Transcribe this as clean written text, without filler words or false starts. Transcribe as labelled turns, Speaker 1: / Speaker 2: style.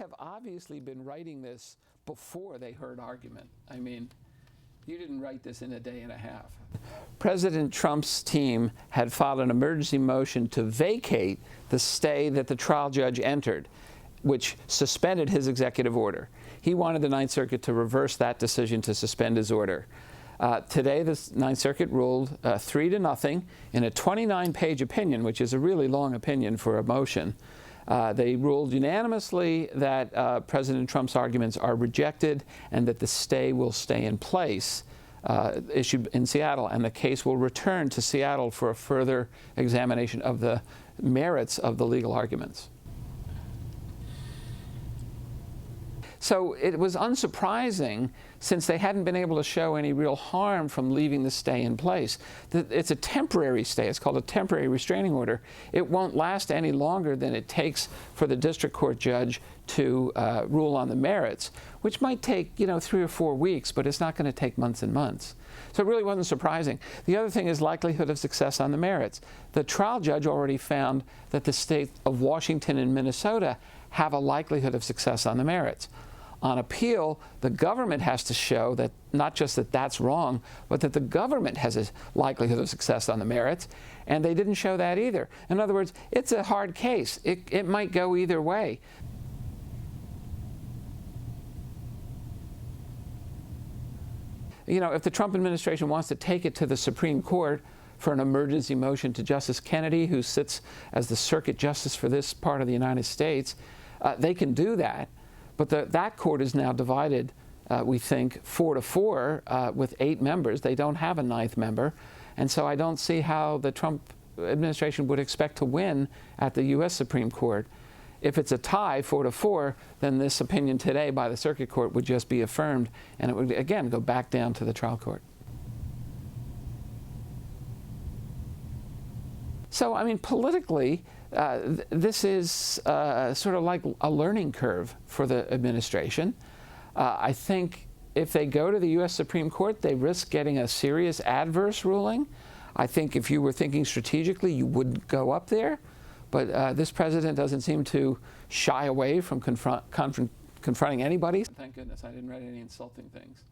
Speaker 1: have obviously been writing this before they heard argument. I mean, you didn't write this in a day and a half. President Trump's team had filed an emergency motion to vacate the stay that the trial judge entered, which suspended his executive order. He wanted the Ninth Circuit to reverse that decision to suspend his order. Today, the Ninth Circuit ruled 3-0 in a 29-page opinion, which is a really long opinion for a motion. They ruled unanimously that President Trump's arguments are rejected and that the stay will stay in place, issued in Seattle, and the case will return to Seattle for a further examination of the merits of the legal arguments. So it was unsurprising, since they hadn't been able to show any real harm from leaving the stay in place. It's a temporary stay. It's called a temporary restraining order. It won't last any longer than it takes for the district court judge to rule on the merits, which might take, 3 or 4 weeks, but it's not going to take months and months. So it really wasn't surprising. The other thing is likelihood of success on the merits. The trial judge already found that the state of Washington and Minnesota have a likelihood of success on the merits. On appeal, the government has to show that not just that that's wrong, but that the government has a likelihood of success on the merits, and they didn't show that either. In other words, it's a hard case. It might go either way. If the Trump administration wants to take it to the Supreme Court for an emergency motion to Justice Kennedy, who sits as the circuit justice for this part of the United States, they can do that. But that court is now divided, we think, 4-4 with 8 members. They don't have a 9th member. And so I don't see how the Trump administration would expect to win at the U.S. Supreme Court. If it's a tie, 4-4, then this opinion today by the circuit court would just be affirmed, and it would, again, go back down to the trial court. So, I mean, politically, this is sort of like a learning curve for the administration. I think if they go to the U.S. Supreme Court, they risk getting a serious adverse ruling. I think if you were thinking strategically, you wouldn't go up there. But this president doesn't seem to shy away from confronting anybody. Thank goodness I didn't write any insulting things.